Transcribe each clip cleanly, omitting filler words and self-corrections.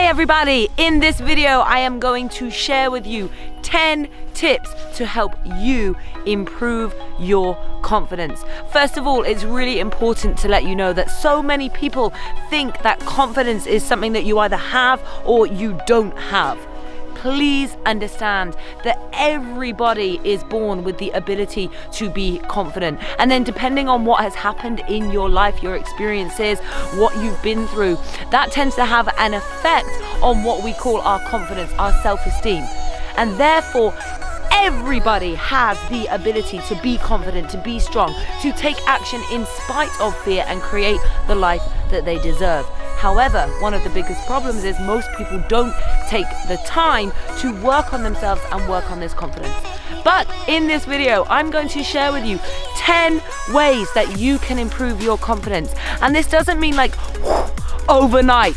Hey everybody, in this video I am going to share with you 10 tips to help you improve your confidence. First of all, it's really important to let you know that so many people think that confidence is something that you either have or you don't have. Please understand that everybody is born with the ability to be confident. And then depending on what has happened in your life, your experiences, what you've been through, that tends to have an effect on what we call our confidence, our self-esteem. And therefore, everybody has the ability to be confident, to be strong, to take action in spite of fear and create the life that they deserve. However, one of the biggest problems is most people don't take the time to work on themselves and work on this confidence. But in this video, I'm going to share with you 10 ways that you can improve your confidence. And this doesn't mean like overnight,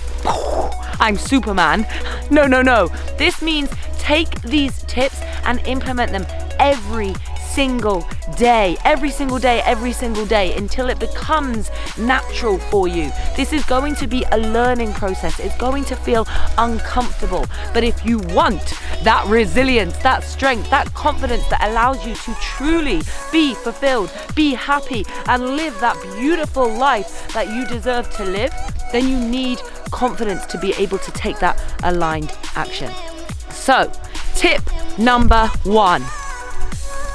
I'm Superman. No. This means take these tips and implement them every single day until it becomes natural for you. This is going to be a learning process. It's going to feel uncomfortable. But if you want that resilience, that strength, that confidence that allows you to truly be fulfilled, be happy, and live that beautiful life that you deserve to live, then you need confidence to be able to take that aligned action. So, tip number 1.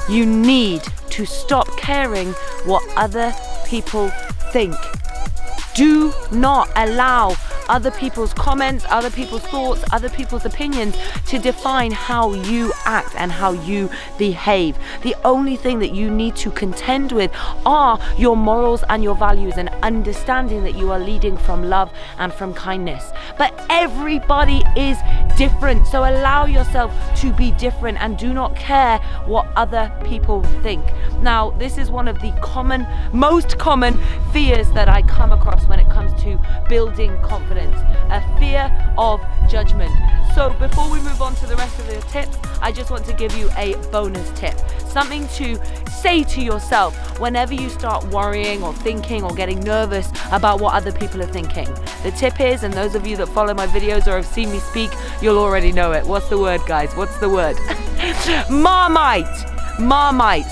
You need to stop caring what other people think. Do not allow other people's comments, other people's thoughts, other people's opinions to define how you act and how you behave. The only thing that you need to contend with are your morals and your values, and understanding that you are leading from love and from kindness. But everybody is different, so allow yourself to be different and do not care what other people think. Now, this is one of the most common fears that I come across when it comes to building confidence. A fear of judgment. So before we move on to the rest of the tips, I just want to give you a bonus tip. Something to say to yourself whenever you start worrying or thinking or getting nervous about what other people are thinking. The tip is, and those of you that follow my videos or have seen me speak, you'll already know it. What's the word, guys? What's the word? Marmite.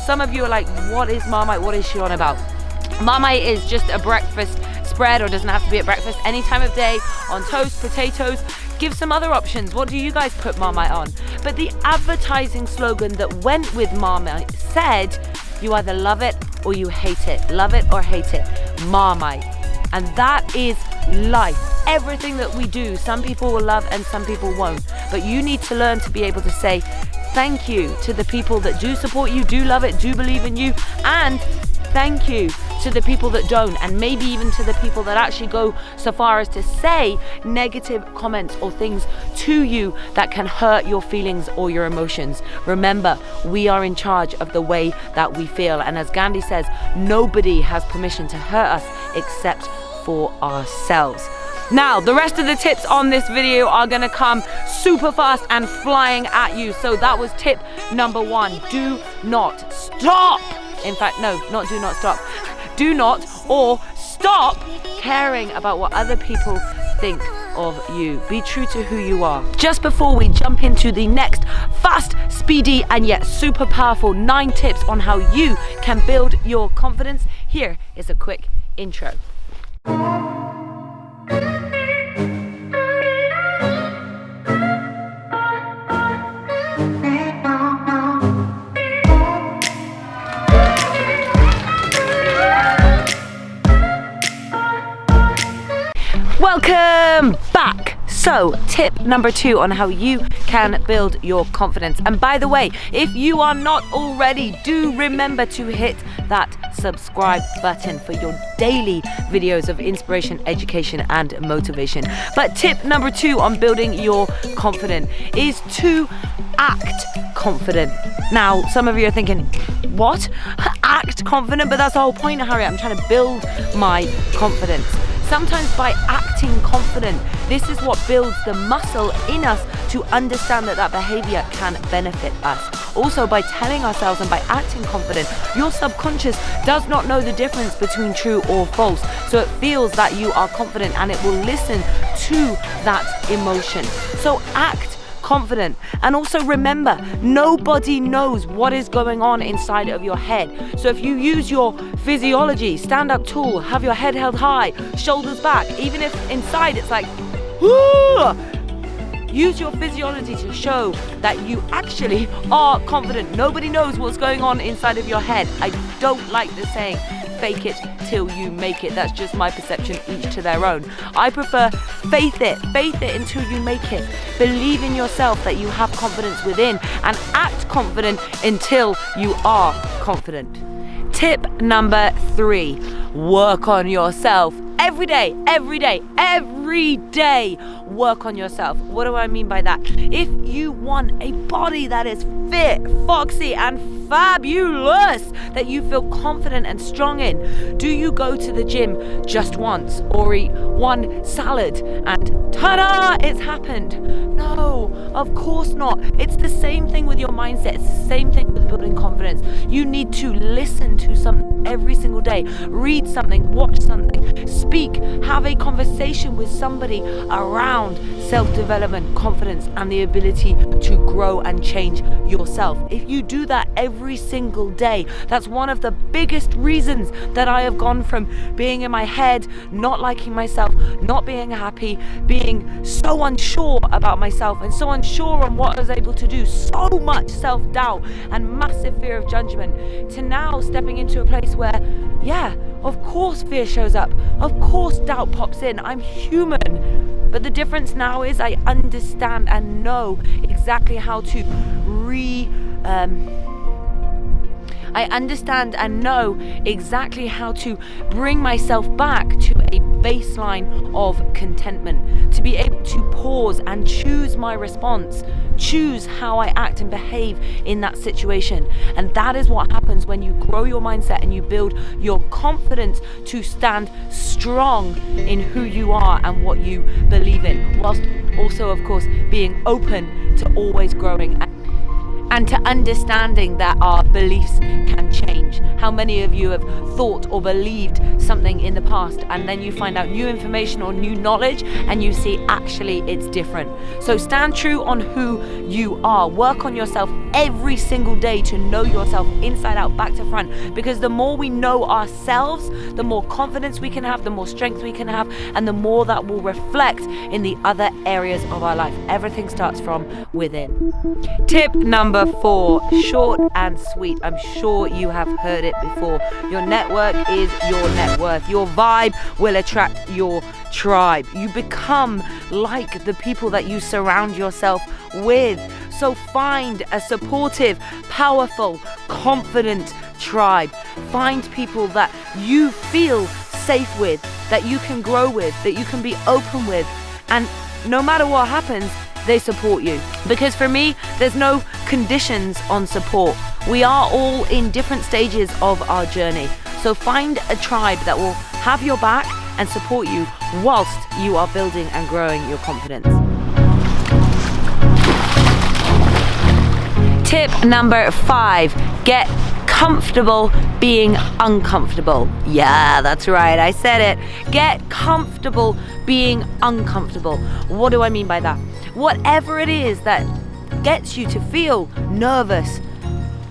Some of you are like, what is Marmite? What is she on about? Marmite is just a breakfast spread, or doesn't have to be at breakfast, any time of day, on toast, potatoes. Give some other options. What do you guys put Marmite on? But the advertising slogan that went with Marmite said, you either love it or you hate it. Love it or hate it. Marmite. And that is life. Everything that we do, some people will love and some people won't. But you need to learn to be able to say thank you to the people that do support you, do love it, do believe in you, and thank you to the people that don't, and maybe even to the people that actually go so far as to say negative comments or things to you that can hurt your feelings or your emotions. Remember, we are in charge of the way that we feel, and as Gandhi says, nobody has permission to hurt us except for ourselves. Now, the rest of the tips on this video are gonna come super fast and flying at you. So that was tip number 1. Do not stop. In fact, no, not do not stop. Do not or stop caring about what other people think of you. Be true to who you are. Just before we jump into the next fast, speedy, and yet super powerful 9 tips on how you can build your confidence, here is a quick intro. Welcome back. So, tip number 2 on how you can build your confidence. And by the way, if you are not already, do remember to hit that subscribe button for your daily videos of inspiration, education, and motivation. But tip number 2 on building your confidence is to act confident. Now, some of you are thinking, what? Act confident? But that's the whole point, Harriet. I'm trying to build my confidence. Sometimes by acting confident, this is what builds the muscle in us to understand that that behavior can benefit us. Also, by telling ourselves and by acting confident, your subconscious does not know the difference between true or false. So it feels that you are confident and it will listen to that emotion. So act confident. And also remember, nobody knows what is going on inside of your head. So if you use your physiology, stand-up tool, have your head held high, shoulders back, even if inside it's like, whoo, use your physiology to show that you actually are confident. Nobody knows what's going on inside of your head. I don't like the saying, fake it till you make it. That's just my perception, each to their own. I prefer faith it until you make it. Believe in yourself that you have confidence within and act confident until you are confident. Tip number 3, work on yourself. Every day, work on yourself. What do I mean by that? If you want a body that is fit, foxy, and fabulous, that you feel confident and strong in, do you go to the gym just once or eat one salad and ta-da, it's happened? No, of course not. It's the same thing with your mindset. It's the same thing with building confidence. You need to listen to something every single day, read something, watch something, speak, have a conversation with somebody around self-development, confidence, and the ability to grow and change yourself. If you do that every single day, that's one of the biggest reasons that I have gone from being in my head, not liking myself, not being happy, being so unsure about myself and so unsure on what I was able to do, so much self-doubt and massive fear of judgment, to now stepping into a place where, yeah, of course fear shows up, of course doubt pops in, I'm human. But the difference now is I understand and know exactly how to I understand and know exactly how to bring myself back to a baseline of contentment, to be able to pause and choose my response, choose how I act and behave in that situation. And that is what happens when you grow your mindset and you build your confidence to stand strong in who you are and what you believe in, whilst also, of course, being open to always growing and to understanding that our beliefs can change. How many of you have thought or believed something in the past and then you find out new information or new knowledge and you see actually it's different? So stand true on who you are. Work on yourself every single day to know yourself inside out, back to front, because the more we know ourselves, the more confidence we can have, the more strength we can have, and the more that will reflect in the other areas of our life. Everything starts from within. Tip number 4, short and sweet. I'm sure you have heard it before. Your network is your net worth. Your vibe will attract your tribe. You become like the people that you surround yourself with. So find a supportive, powerful, confident tribe. Find people that you feel safe with, that you can grow with, that you can be open with, and no matter what happens, they support you. Because for me, there's no conditions on support. We are all in different stages of our journey. So find a tribe that will have your back and support you whilst you are building and growing your confidence. Tip number 5, get comfortable being uncomfortable. Yeah, that's right, I said it. Get comfortable being uncomfortable. What do I mean by that? Whatever it is that gets you to feel nervous,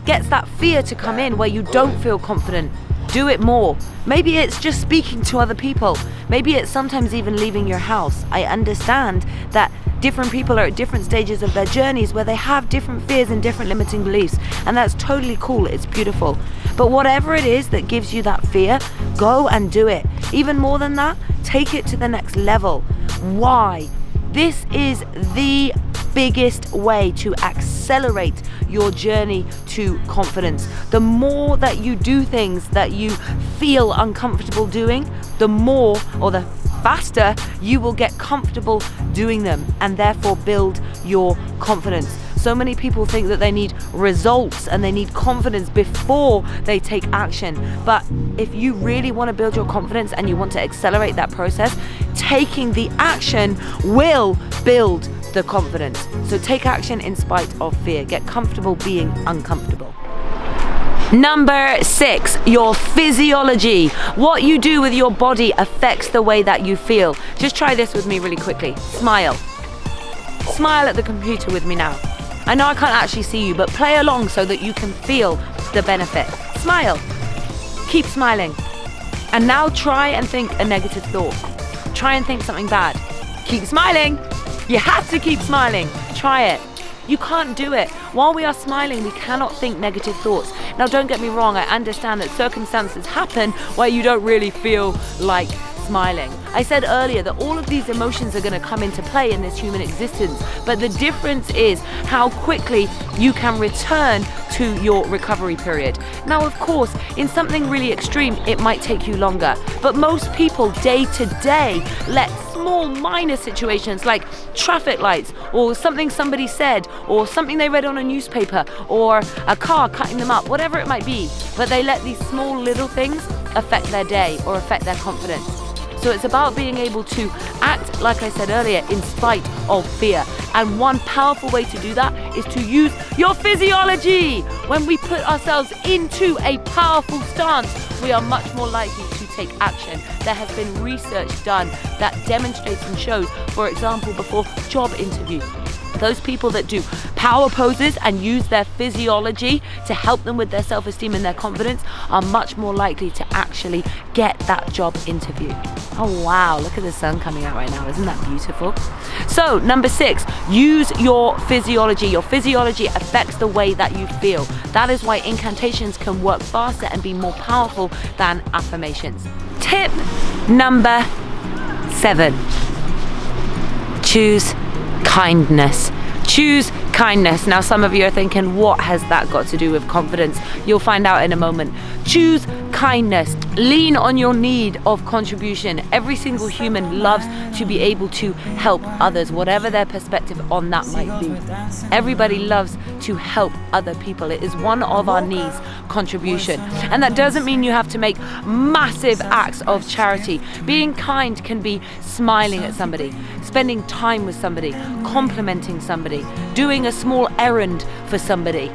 gets that fear to come in where you don't feel confident, do it more. Maybe it's just speaking to other people. Maybe it's sometimes even leaving your house. I understand that different people are at different stages of their journeys where they have different fears and different limiting beliefs, and that's totally cool. It's beautiful. But whatever it is that gives you that fear, go and do it. Even more than that, take it to the next level. Why? This is the biggest way to accelerate your journey to confidence. The more that you do things that you feel uncomfortable doing, the more or the faster you will get comfortable doing them and therefore build your confidence. So many people think that they need results and they need confidence before they take action. But if you really want to build your confidence and you want to accelerate that process, taking the action will build the confidence. So take action in spite of fear. Get comfortable being uncomfortable. Number 6, your physiology. What you do with your body affects the way that you feel. Just try this with me really quickly. Smile. Smile at the computer with me now. I know I can't actually see you, but play along so that you can feel the benefit. Smile. Keep smiling. And now try and think a negative thought. Try and think something bad. Keep smiling. You have to keep smiling. Try it. You can't do it. While we are smiling, we cannot think negative thoughts. Now, don't get me wrong. I understand that circumstances happen where you don't really feel like smiling. I said earlier that all of these emotions are going to come into play in this human existence, but the difference is how quickly you can return to your recovery period. Now, of course, in something really extreme, it might take you longer, but most people day to day let small minor situations like traffic lights or something somebody said or something they read on a newspaper or a car cutting them up, whatever it might be, but they let these small little things affect their day or affect their confidence. So it's about being able to act, like I said earlier, in spite of fear. And one powerful way to do that is to use your physiology. When we put ourselves into a powerful stance, we are much more likely to take action. There has been research done that demonstrates and shows, for example, before job interviews, those people that do power poses and use their physiology to help them with their self-esteem and their confidence are much more likely to actually get that job interview. Oh wow, look at the sun coming out right now. Isn't that beautiful? So number 6, use your physiology. Your physiology affects the way that you feel. That is why incantations can work faster and be more powerful than affirmations. Tip number 7, choose kindness. Choose kindness. Now, some of you are thinking, what has that got to do with confidence? You'll find out in a moment. Choose kindness. Lean on your need of contribution. Every single human loves to be able to help others, whatever their perspective on that might be. Everybody loves to help other people. It is one of our needs, contribution. And that doesn't mean you have to make massive acts of charity. Being kind can be smiling at somebody, spending time with somebody, complimenting somebody, doing a small errand for somebody.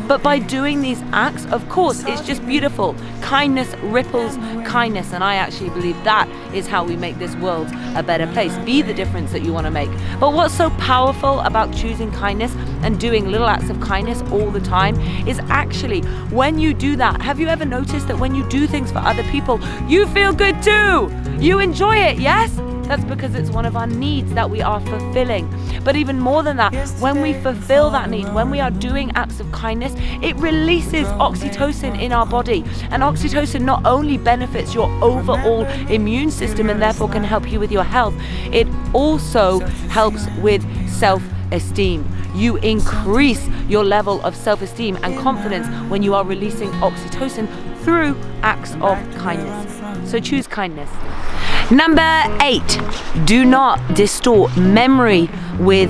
But by doing these acts, of course, it's just beautiful. Kindness ripples kindness, and I actually believe that is how we make this world a better place. Be the difference that you want to make. But what's so powerful about choosing kindness and doing little acts of kindness all the time is actually when you do that, have you ever noticed that when you do things for other people, you feel good too? You enjoy it, yes? That's because it's one of our needs that we are fulfilling. But even more than that, when we fulfill that need, when we are doing acts of kindness, it releases oxytocin in our body. And oxytocin not only benefits your overall immune system and therefore can help you with your health, it also helps with self-esteem. You increase your level of self-esteem and confidence when you are releasing oxytocin through acts of kindness. So choose kindness. Number 8, do not distort memory with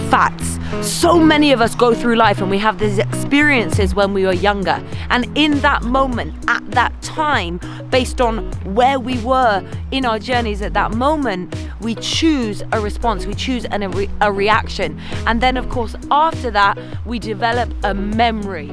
facts. So many of us go through life and we have these experiences when we were younger. And in that moment, at that time, based on where we were in our journeys at that moment, we choose a response, we choose a reaction. And then, of course, after that, we develop a memory.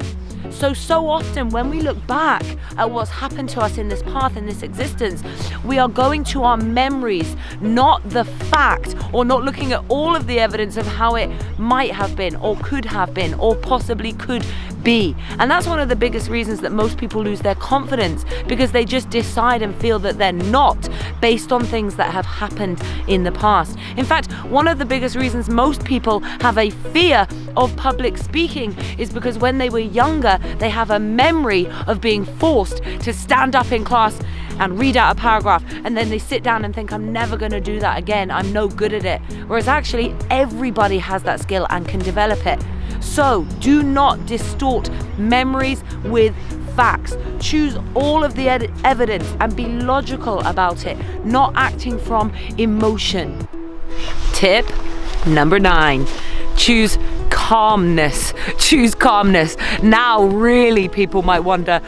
So often when we look back at what's happened to us in this path, in this existence, we are going to our memories, not the fact, or not looking at all of the evidence of how it might have been, or could have been, or possibly could be. And that's one of the biggest reasons that most people lose their confidence, because they just decide and feel that they're not based on things that have happened in the past. In fact, one of the biggest reasons most people have a fear of public speaking is because when they were younger, they have a memory of being forced to stand up in class and read out a paragraph, and then they sit down and think, I'm never going to do that again, I'm no good at it. Whereas actually everybody has that skill and can develop it. So do not distort memories with facts. Choose all of the evidence and be logical about it, not acting from emotion. Tip number 9, choose calmness. Choose calmness. Now really people might wonder,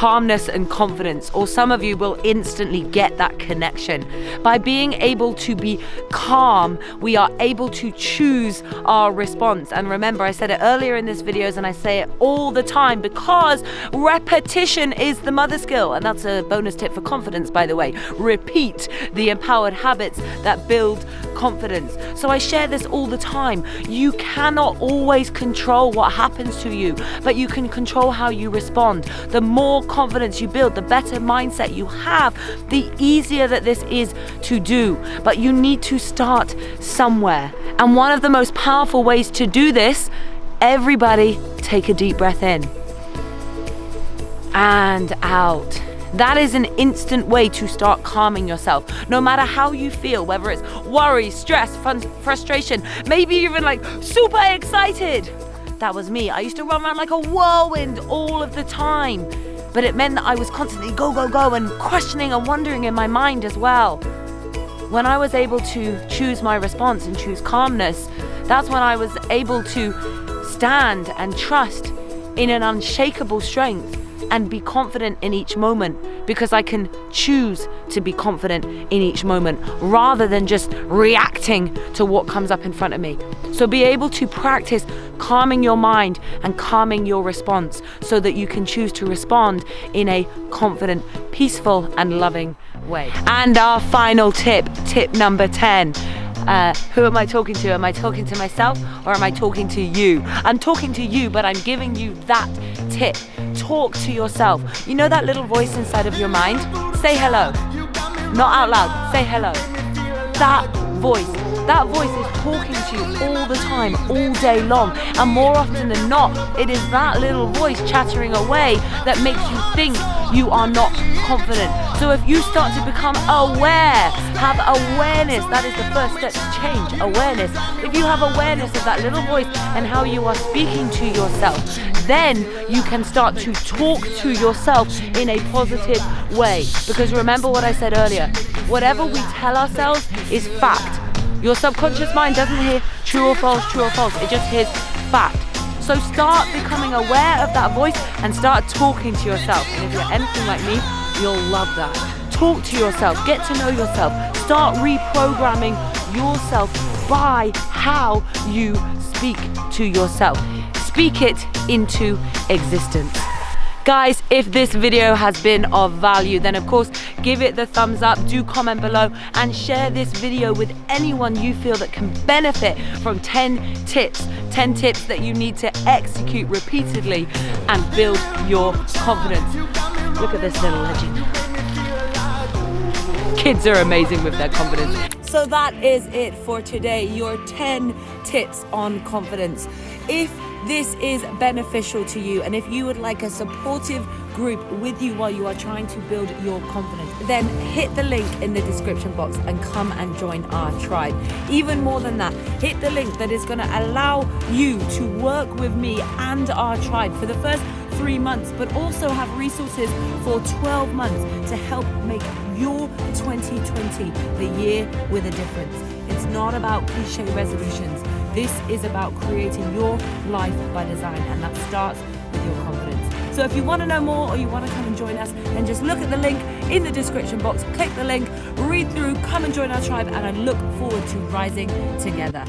calmness and confidence, or some of you will instantly get that connection. By being able to be calm, we are able to choose our response. And remember, I said it earlier in this videos and I say it all the time, because repetition is the mother skill. And that's a bonus tip for confidence, by the way. Repeat the empowered habits that build confidence. So I share this all the time. You cannot always control what happens to you, but you can control how you respond. The more confidence you build, the better mindset you have, the easier that this is to do. But you need to start somewhere. And one of the most powerful ways to do this, everybody take a deep breath in and out. That is an instant way to start calming yourself. No matter how you feel, whether it's worry, stress, frustration, maybe even like super excited. That was me. I used to run around like a whirlwind all of the time. But it meant that I was constantly go, go, go, and questioning and wondering in my mind as well. When I was able to choose my response and choose calmness, that's when I was able to stand and trust in an unshakable strength and be confident in each moment, because I can choose to be confident in each moment rather than just reacting to what comes up in front of me. So be able to practice calming your mind and calming your response so that you can choose to respond in a confident, peaceful and loving way. And our final tip number 10. Who am I talking to? Am I talking to myself or am I talking to you? I'm talking to you, but I'm giving you that tip. Talk to yourself. You know that little voice inside of your mind? Say hello. Not out loud. Say hello. That voice is talking to you all the time, all day long. And more often than not, it is that little voice chattering away that makes you think you are not confident. So if you start to become aware, have awareness, that is the first step to change, awareness. If you have awareness of that little voice and how you are speaking to yourself, then you can start to talk to yourself in a positive way. Because remember what I said earlier, whatever we tell ourselves is fact. Your subconscious mind doesn't hear true or false, it just hears fact. So start becoming aware of that voice and start talking to yourself. And if you're anything like me, you'll love that. Talk to yourself, get to know yourself, start reprogramming yourself by how you speak to yourself. Speak it into existence. Guys, if this video has been of value, then of course give it the thumbs up, do comment below and share this video with anyone you feel that can benefit from 10 tips that you need to execute repeatedly and build your confidence. Look at this little legend. Kids are amazing with their confidence. So that is it for today, your 10 tips on confidence. If this is beneficial to you and if you would like a supportive group with you while you are trying to build your confidence, then hit the link in the description box and come and join our tribe. Even more than that, hit the link that is going to allow you to work with me and our tribe for the first 3 months, but also have resources for 12 months to help make your 2020 the year with a difference. It's not about cliche resolutions. This is about creating your life by design, and that starts with your confidence. So if you want to know more or you want to come and join us, then just look at the link in the description box, click the link, read through, come and join our tribe, and I look forward to rising together.